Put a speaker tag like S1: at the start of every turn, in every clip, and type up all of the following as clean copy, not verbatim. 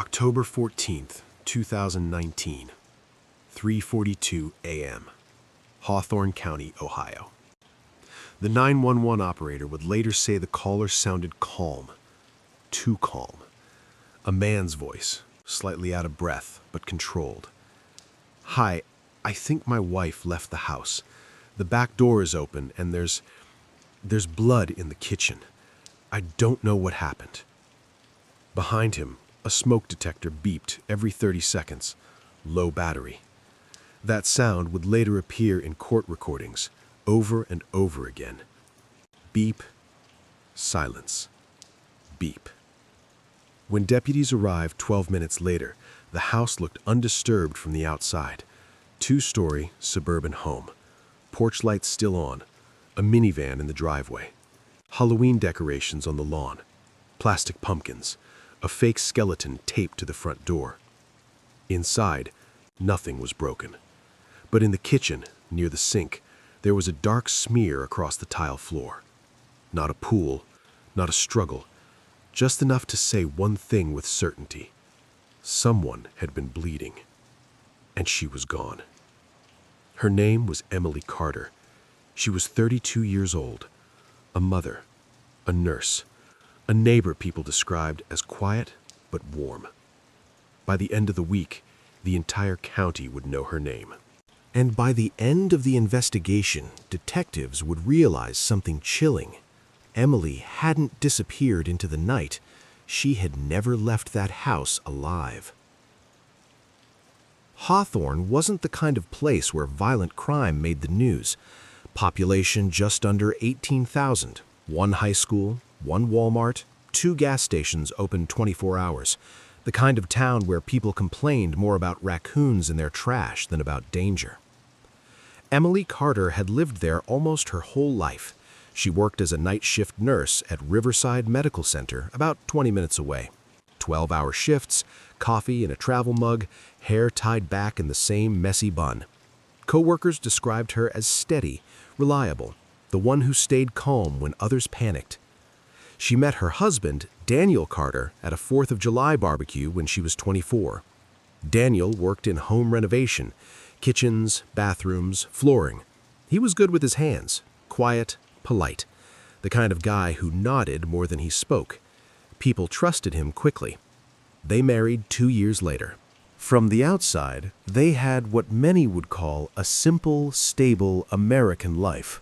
S1: October 14th, 2019, 3:42 a.m., Hawthorne County, Ohio. The 911 operator would later say the caller sounded calm, too calm. A man's voice, slightly out of breath, but controlled. "Hi, I think my wife left the house. The back door is open and there's blood in the kitchen. I don't know what happened." Behind him, a smoke detector beeped every 30 seconds. Low battery. That sound would later appear in court recordings, over and over again. Beep. Silence. Beep. When deputies arrived 12 minutes later, the house looked undisturbed from the outside. Two-story suburban home. Porch lights still on. A minivan in the driveway. Halloween decorations on the lawn. Plastic pumpkins. A fake skeleton taped to the front door. Inside, nothing was broken. But in the kitchen, near the sink, there was a dark smear across the tile floor. Not a pool, not a struggle, just enough to say one thing with certainty. Someone had been bleeding, and she was gone. Her name was Emily Carter. She was 32 years old, a mother, a nurse, a neighbor people described as quiet but warm. By the end of the week, the entire county would know her name. And by the end of the investigation, detectives would realize something chilling. Emily hadn't disappeared into the night. She had never left that house alive. Hawthorne wasn't the kind of place where violent crime made the news. Population just under 18,000, one high school, one Walmart, 2 gas stations open 24 hours. The kind of town where people complained more about raccoons in their trash than about danger. Emily Carter had lived there almost her whole life. She worked as a night shift nurse at Riverside Medical Center, about 20 minutes away. 12-hour shifts, coffee in a travel mug, hair tied back in the same messy bun. Co-workers described her as steady, reliable, the one who stayed calm when others panicked. She met her husband, Daniel Carter, at a 4th of July barbecue when she was 24. Daniel worked in home renovation, kitchens, bathrooms, flooring. He was good with his hands, quiet, polite, the kind of guy who nodded more than he spoke. People trusted him quickly. They married 2 years later. From the outside, they had what many would call a simple, stable American life.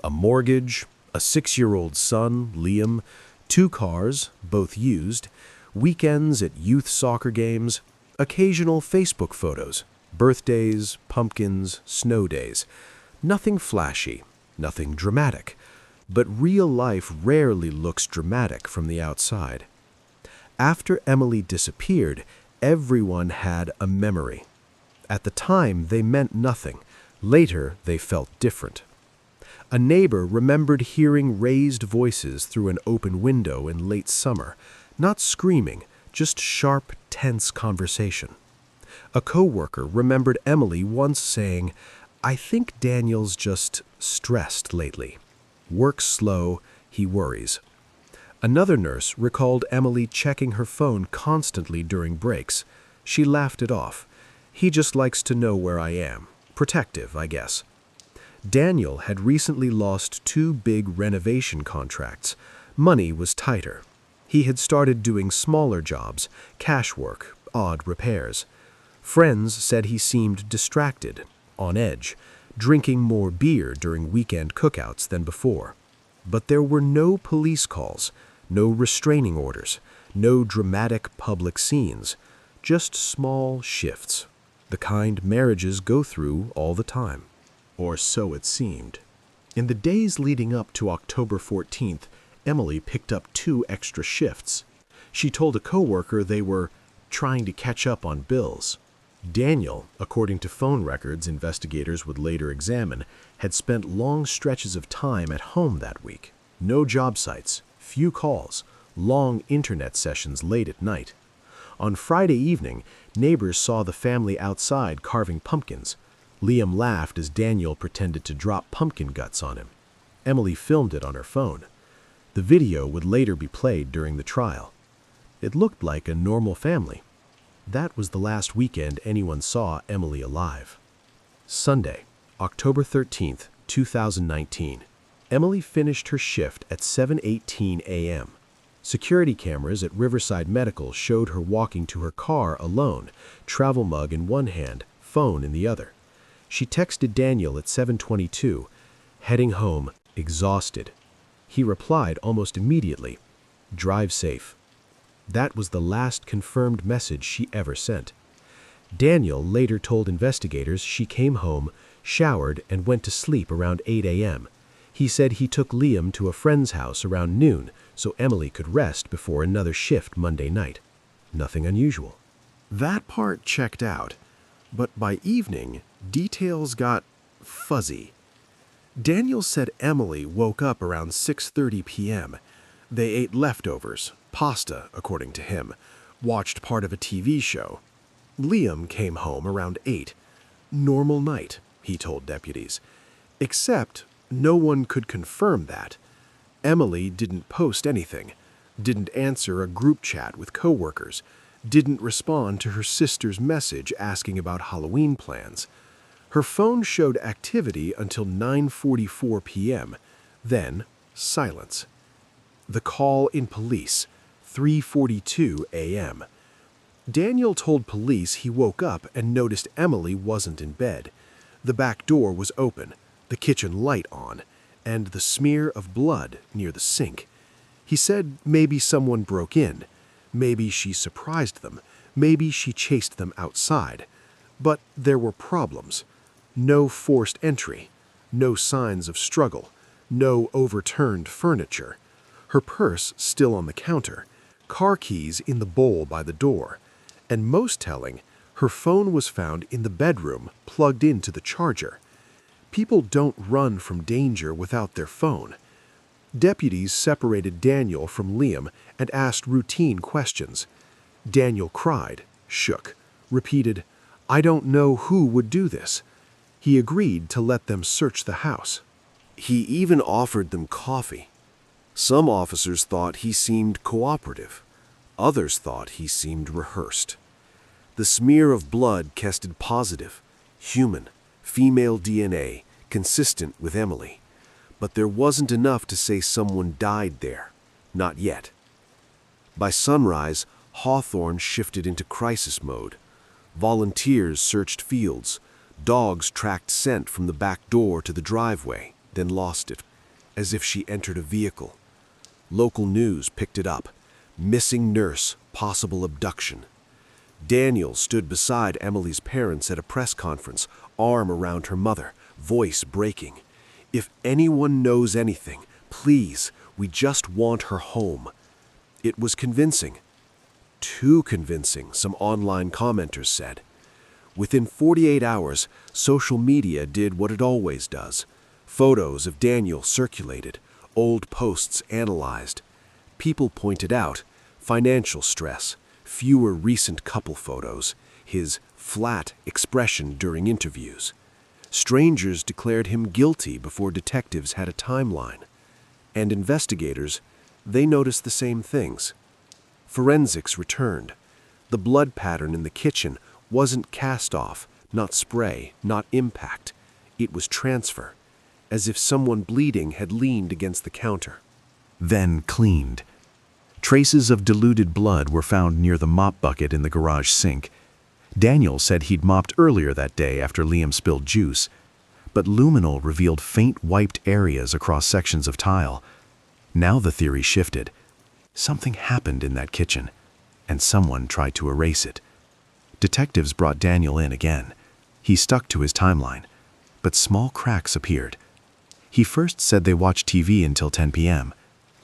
S1: A mortgage, a 6-year-old son, Liam, 2 cars, both used, weekends at youth soccer games, occasional Facebook photos, birthdays, pumpkins, snow days. Nothing flashy, nothing dramatic. But real life rarely looks dramatic from the outside. After Emily disappeared, everyone had a memory. At the time, they meant nothing. Later, they felt different. A neighbor remembered hearing raised voices through an open window in late summer, not screaming, just sharp, tense conversation. A co-worker remembered Emily once saying, "I think Daniel's just stressed lately. Works slow, he worries." Another nurse recalled Emily checking her phone constantly during breaks. She laughed it off. "He just likes to know where I am. Protective, I guess." Daniel had recently lost 2 big renovation contracts. Money was tighter. He had started doing smaller jobs, cash work, odd repairs. Friends said he seemed distracted, on edge, drinking more beer during weekend cookouts than before. But there were no police calls, no restraining orders, no dramatic public scenes, just small shifts, the kind marriages go through all the time. Or so it seemed. In the days leading up to October 14th, Emily picked up 2 extra shifts. She told a coworker they were trying to catch up on bills. Daniel, according to phone records investigators would later examine, had spent long stretches of time at home that week. No job sites, few calls, long internet sessions late at night. On Friday evening, neighbors saw the family outside carving pumpkins. Liam laughed as Daniel pretended to drop pumpkin guts on him. Emily filmed it on her phone. The video would later be played during the trial. It looked like a normal family. That was the last weekend anyone saw Emily alive. Sunday, October 13th, 2019. Emily finished her shift at 7:18 a.m. Security cameras at Riverside Medical showed her walking to her car alone, travel mug in one hand, phone in the other. She texted Daniel at 7:22, heading home, exhausted. He replied almost immediately, "Drive safe." That was the last confirmed message she ever sent. Daniel later told investigators she came home, showered, and went to sleep around 8 a.m. He said he took Liam to a friend's house around noon so Emily could rest before another shift Monday night. Nothing unusual. That part checked out, but by evening, details got fuzzy. Daniel said Emily woke up around 6:30 p.m. They ate leftovers, pasta, according to him, watched part of a TV show. Liam came home around 8. Normal night, he told deputies. Except no one could confirm that. Emily didn't post anything, didn't answer a group chat with coworkers, didn't respond to her sister's message asking about Halloween plans. Her phone showed activity until 9:44 p.m., then silence. The call in police, 3:42 a.m. Daniel told police he woke up and noticed Emily wasn't in bed. The back door was open, the kitchen light on, and the smear of blood near the sink. He said maybe someone broke in, maybe she surprised them, maybe she chased them outside. But there were problems. No forced entry, no signs of struggle, no overturned furniture. Her purse still on the counter, car keys in the bowl by the door, and most telling, her phone was found in the bedroom plugged into the charger. People don't run from danger without their phone. Deputies separated Daniel from Liam and asked routine questions. Daniel cried, shook, repeated, "I don't know who would do this." He agreed to let them search the house. He even offered them coffee. Some officers thought he seemed cooperative. Others thought he seemed rehearsed. The smear of blood tested positive, human, female DNA, consistent with Emily. But there wasn't enough to say someone died there. Not yet. By sunrise, Hawthorne shifted into crisis mode. Volunteers searched fields. Dogs tracked scent from the back door to the driveway, then lost it, as if she entered a vehicle. Local news picked it up. Missing nurse, possible abduction. Daniel stood beside Emily's parents at a press conference, arm around her mother, voice breaking. "If anyone knows anything, please, we just want her home." It was convincing. Too convincing, some online commenters said. Within 48 hours, social media did what it always does. Photos of Daniel circulated, old posts analyzed. People pointed out financial stress, fewer recent couple photos, his flat expression during interviews. Strangers declared him guilty before detectives had a timeline. And investigators, they noticed the same things. Forensics returned. The blood pattern in the kitchen wasn't cast off, not spray, not impact. It was transfer, as if someone bleeding had leaned against the counter. Then cleaned. Traces of diluted blood were found near the mop bucket in the garage sink. Daniel said he'd mopped earlier that day after Liam spilled juice, but luminol revealed faint wiped areas across sections of tile. Now the theory shifted. Something happened in that kitchen, and someone tried to erase it. Detectives brought Daniel in again. He stuck to his timeline, but small cracks appeared. He first said they watched TV until 10 p.m.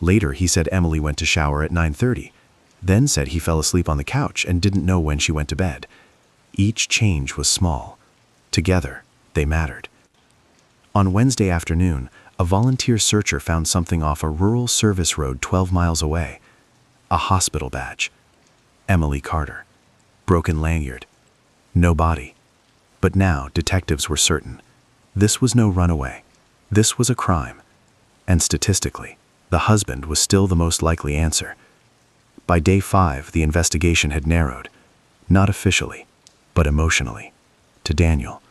S1: Later, he said Emily went to shower at 9:30, then said he fell asleep on the couch and didn't know when she went to bed. Each change was small. Together, they mattered. On Wednesday afternoon, a volunteer searcher found something off a rural service road 12 miles away. A hospital badge. Emily Carter. Broken lanyard. No body. But now detectives were certain. This was no runaway. This was a crime. And statistically, the husband was still the most likely answer. By day 5, the investigation had narrowed. Not officially, but emotionally, to Daniel.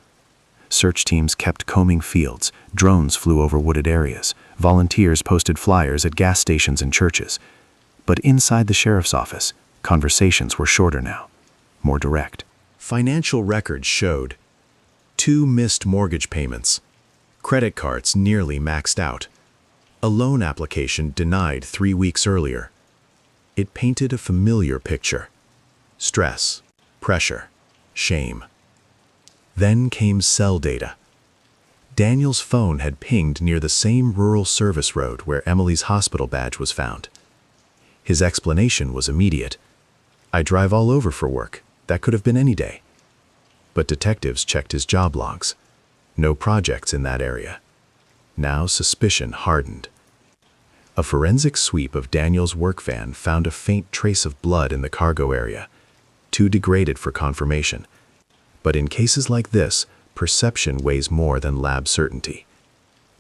S1: Search teams kept combing fields, drones flew over wooded areas, volunteers posted flyers at gas stations and churches. But inside the sheriff's office, conversations were shorter now, more direct. Financial records showed 2 missed mortgage payments, credit cards nearly maxed out, a loan application denied 3 weeks earlier. It painted a familiar picture: stress, pressure, shame. Then came cell data. Daniel's phone had pinged near the same rural service road where Emily's hospital badge was found. His explanation was immediate. "I drive all over for work. That could have been any day." But detectives checked his job logs. No projects in that area. Now suspicion hardened. A forensic sweep of Daniel's work van found a faint trace of blood in the cargo area, too degraded for confirmation. But in cases like this, perception weighs more than lab certainty.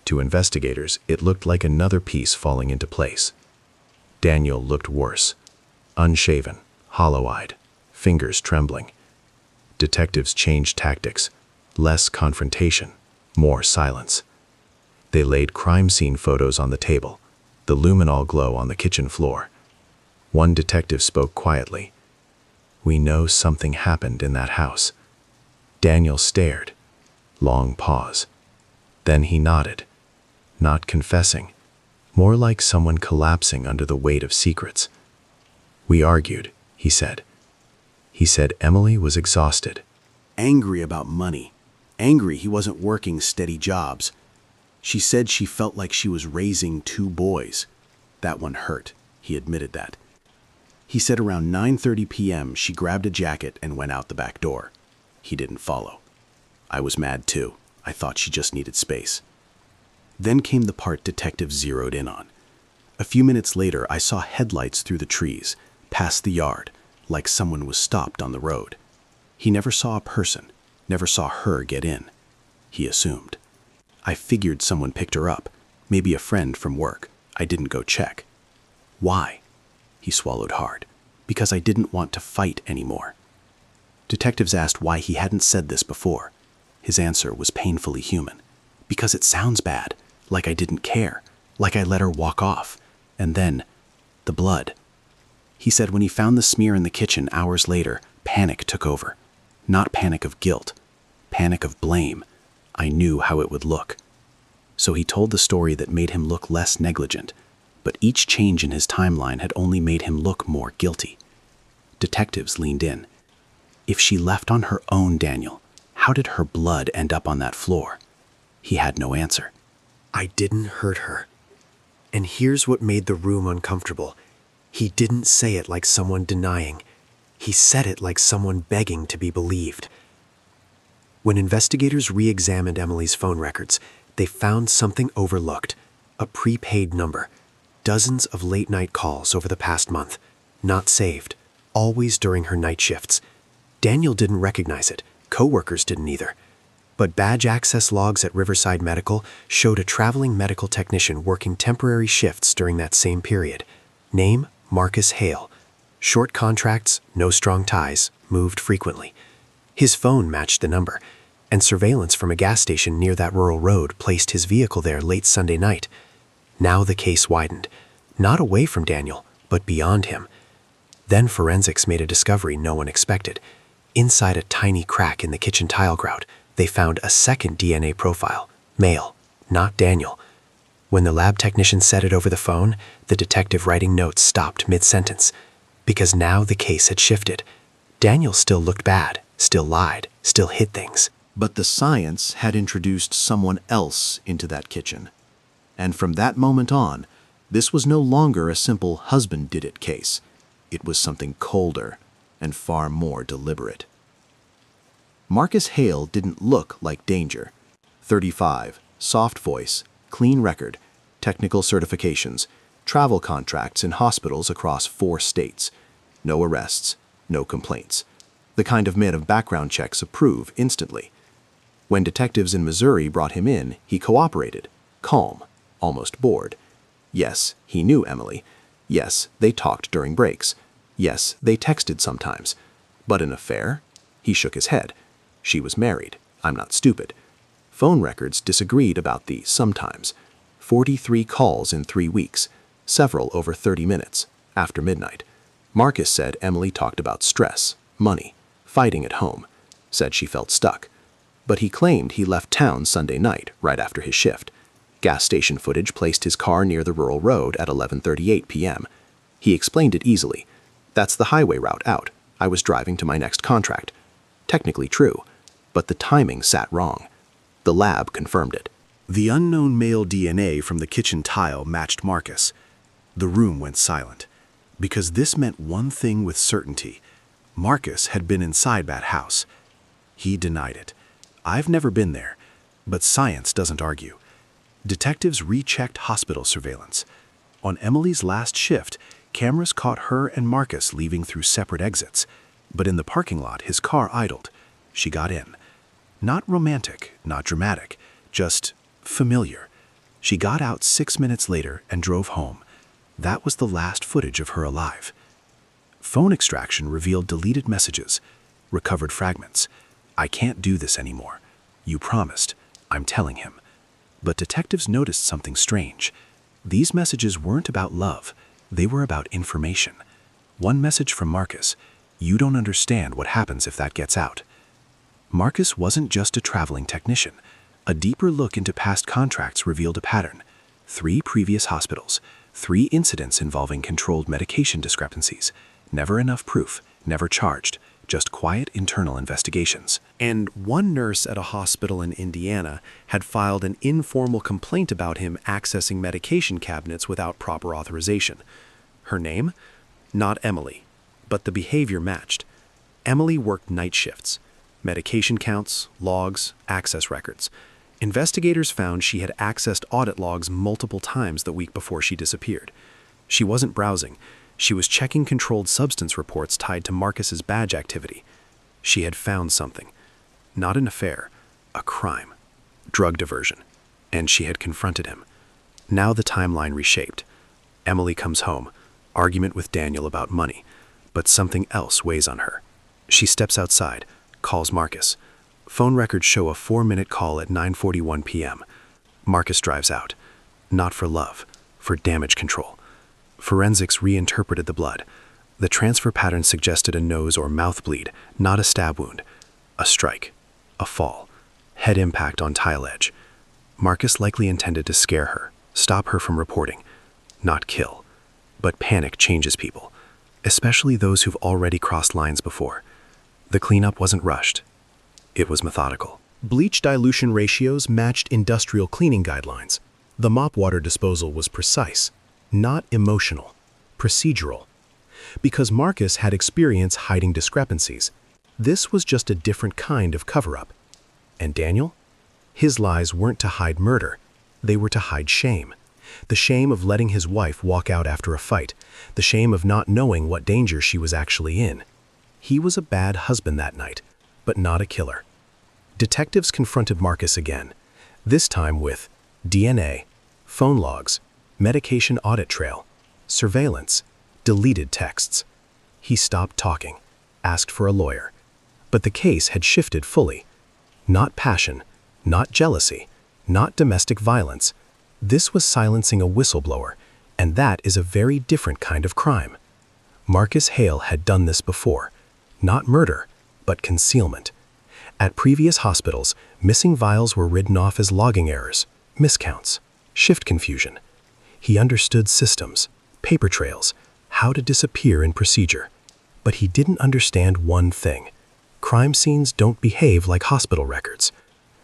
S1: To investigators, it looked like another piece falling into place. Daniel looked worse. Unshaven, hollow-eyed, fingers trembling. Detectives changed tactics. Less confrontation, more silence. They laid crime scene photos on the table, the luminol glow on the kitchen floor. One detective spoke quietly. "We know something happened in that house." Daniel stared. Long pause. Then he nodded. Not confessing, more like someone collapsing under the weight of secrets. "We argued," he said. He said Emily was exhausted.
S2: Angry about money. Angry he wasn't working steady jobs. She said she felt like she was raising 2 boys. That one hurt. He admitted that. He said around 9:30 p.m. she grabbed a jacket and went out the back door. He didn't follow. I was mad too. I thought she just needed space. Then came the part detectives zeroed in on. A few minutes later, I saw headlights through the trees, past the yard, like someone was stopped on the road. He never saw a person, never saw her get in. He assumed. I figured someone picked her up, maybe a friend from work. I didn't go check. Why? He swallowed hard. Because I didn't want to fight anymore. Detectives asked why he hadn't said this before. His answer was painfully human. Because it sounds bad, like I didn't care, like I let her walk off. And then, the blood. He said when he found the smear in the kitchen hours later, panic took over. Not panic of guilt, panic of blame. I knew how it would look. So he told the story that made him look less negligent, but each change in his timeline had only made him look more guilty. Detectives leaned in. If she left on her own, Daniel, how did her blood end up on that floor? He had no answer.
S3: "I didn't hurt her." And here's what made the room uncomfortable. He didn't say it like someone denying. He said it like someone begging to be believed. When investigators re-examined Emily's phone records, they found something overlooked: a prepaid number. Dozens of late-night calls over the past month, not saved, always during her night shifts. Daniel didn't recognize it. Co-workers didn't either. But badge access logs at Riverside Medical showed a traveling medical technician working temporary shifts during that same period. Name, Marcus Hale. Short contracts, no strong ties, moved frequently. His phone matched the number, and surveillance from a gas station near that rural road placed his vehicle there late Sunday night. Now the case widened, not away from Daniel, but beyond him. Then forensics made a discovery no one expected. Inside a tiny crack in the kitchen tile grout, they found a second DNA profile, male, not Daniel. When the lab technician said it over the phone, the detective writing notes stopped mid-sentence, because now the case had shifted. Daniel still looked bad, still lied, still hid things.
S2: But the science had introduced someone else into that kitchen. And from that moment on, this was no longer a simple husband-did-it case. It was something colder and far more deliberate. Marcus Hale didn't look like danger. 35, soft voice, clean record, technical certifications, travel contracts in hospitals across 4 states. No arrests, no complaints. The kind of man of background checks approve instantly. When detectives in Missouri brought him in, he cooperated, calm, almost bored. Yes, he knew Emily. Yes, they talked during breaks. Yes, they texted sometimes. But an affair? He shook his head. She was married. I'm not stupid. Phone records disagreed about the sometimes. 43 calls in 3 weeks, several over 30 minutes, after midnight. Marcus said Emily talked about stress, money, fighting at home, said she felt stuck. But he claimed he left town Sunday night, right after his shift. Gas station footage placed his car near the rural road at 11:38 p.m. He explained it easily. That's the highway route out. I was driving to my next contract. Technically true, but the timing sat wrong. The lab confirmed it.
S1: The unknown male DNA from the kitchen tile matched Marcus. The room went silent, because this meant one thing with certainty. Marcus had been inside that house. He denied it. I've never been there, but science doesn't argue. Detectives rechecked hospital surveillance. On Emily's last shift, cameras caught her and Marcus leaving through separate exits. But in the parking lot, his car idled. She got in. Not romantic, not dramatic, just familiar. She got out 6 minutes later and drove home. That was the last footage of her alive. Phone extraction revealed deleted messages, recovered fragments. I can't do this anymore. You promised. I'm telling him. But detectives noticed something strange. These messages weren't about love. They were about information. One message from Marcus. You don't understand what happens if that gets out. Marcus wasn't just a traveling technician. A deeper look into past contracts revealed a pattern. 3 previous hospitals, 3 incidents involving controlled medication discrepancies. Never enough proof, never charged, just quiet internal investigations. And one nurse at a hospital in Indiana had filed an informal complaint about him accessing medication cabinets without proper authorization. Her name? Not Emily, but the behavior matched. Emily worked night shifts. Medication counts, logs, access records. Investigators found she had accessed audit logs multiple times the week before she disappeared. She wasn't browsing. She was checking controlled substance reports tied to Marcus's badge activity. She had found something. Not an affair, a crime. Drug diversion. And she had confronted him. Now the timeline reshaped. Emily comes home. Argument with Daniel about money. But something else weighs on her. She steps outside, calls Marcus. Phone records show a 4-minute call at 9:41 p.m. Marcus drives out. Not for love, for damage control. Forensics reinterpreted the blood. The transfer pattern suggested a nose or mouth bleed, not a stab wound. A strike. A fall. Head impact on tile edge. Marcus likely intended to scare her, stop her from reporting. Not kill. But panic changes people, especially those who've already crossed lines before. The cleanup wasn't rushed. It was methodical. Bleach dilution ratios matched industrial cleaning guidelines. The mop water disposal was precise, not emotional, procedural. Because Marcus had experience hiding discrepancies, this was just a different kind of cover-up. And Daniel? His lies weren't to hide murder. They were to hide shame. The shame of letting his wife walk out after a fight. The shame of not knowing what danger she was actually in. He was a bad husband that night, but not a killer. Detectives confronted Marcus again, this time with DNA, phone logs, medication audit trail, surveillance, deleted texts. He stopped talking, asked for a lawyer. But the case had shifted fully. Not passion, not jealousy, not domestic violence. This was silencing a whistleblower, and that is a very different kind of crime. Marcus Hale had done this before. Not murder, but concealment. At previous hospitals, missing vials were written off as logging errors, miscounts, shift confusion. He understood systems, paper trails, how to disappear in procedure. But he didn't understand one thing. Crime scenes don't behave like hospital records.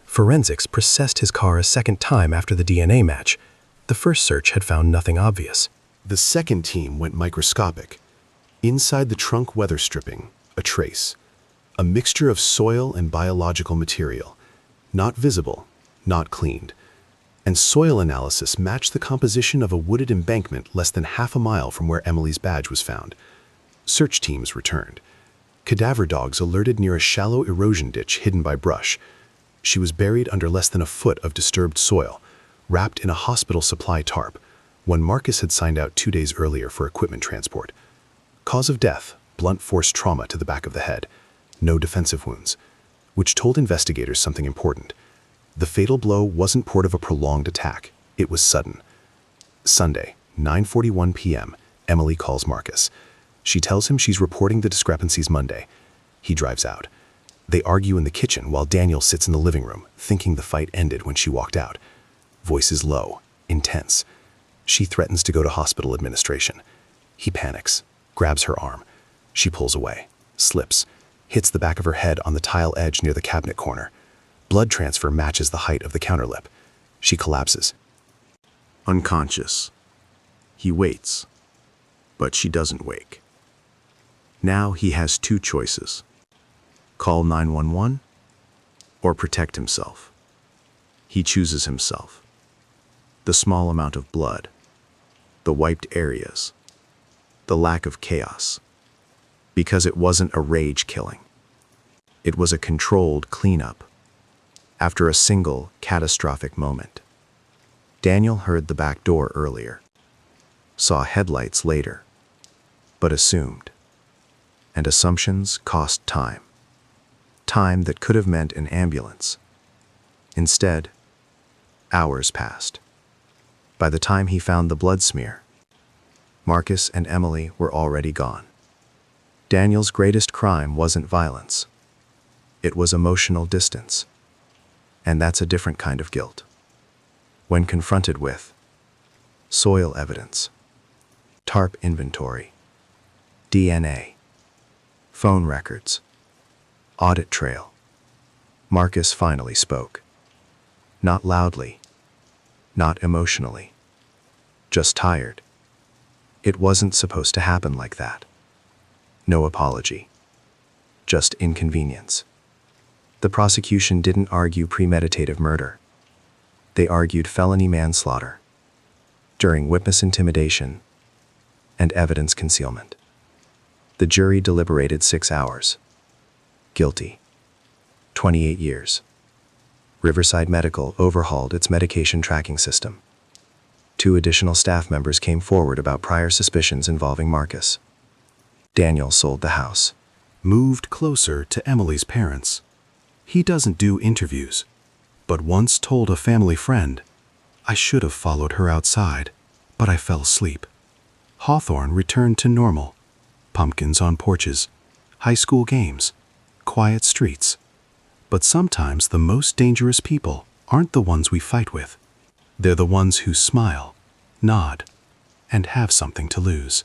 S1: Forensics processed his car a second time after the DNA match. The first search had found nothing obvious. The second team went microscopic. Inside the trunk weather stripping, a trace. A mixture of soil and biological material. Not visible, not cleaned. And soil analysis matched the composition of a wooded embankment less than half a mile from where Emily's badge was found. Search teams returned. Cadaver dogs alerted near a shallow erosion ditch hidden by brush. She was buried under less than a foot of disturbed soil, wrapped in a hospital supply tarp, one Marcus had signed out 2 days earlier for equipment transport. Cause of death, blunt force trauma to the back of the head. No defensive wounds, which told investigators something important. The fatal blow wasn't part of a prolonged attack. It was sudden. Sunday, 9:41 p.m., Emily calls Marcus. She tells him she's reporting the discrepancies Monday. He drives out. They argue in the kitchen while Daniel sits in the living room, thinking the fight ended when she walked out. Voices low, intense. She threatens to go to hospital administration. He panics, grabs her arm. She pulls away, slips, hits the back of her head on the tile edge near the cabinet corner. Blood transfer matches the height of the counterlip. She collapses.
S2: Unconscious. He waits, but she doesn't wake. Now he has two choices: call 911 or protect himself. He chooses himself. The small amount of blood, the wiped areas, the lack of chaos. Because it wasn't a rage killing. It was a controlled cleanup. After a single catastrophic moment. Daniel heard the back door earlier, saw headlights later, but assumed. And assumptions cost time. Time that could have meant an ambulance. Instead, hours passed. By the time he found the blood smear, Marcus and Emily were already gone. Daniel's greatest crime wasn't violence. It was emotional distance. And that's a different kind of guilt. When confronted with soil evidence, tarp inventory, DNA, phone records, audit trail, Marcus finally spoke. Not loudly, not emotionally, just tired. It wasn't supposed to happen like that. No apology, just inconvenience. The prosecution didn't argue premeditative murder. They argued felony manslaughter during witness intimidation and evidence concealment. The jury deliberated 6 hours. Guilty. 28 years. Riverside Medical overhauled its medication tracking system. 2 additional staff members came forward about prior suspicions involving Marcus. Daniel sold the house.
S1: Moved closer to Emily's parents. He doesn't do interviews, but once told a family friend, "I should have followed her outside, but I fell asleep." Hawthorne returned to normal. Pumpkins on porches, high school games, quiet streets. But sometimes the most dangerous people aren't the ones we fight with. They're the ones who smile, nod, and have something to lose.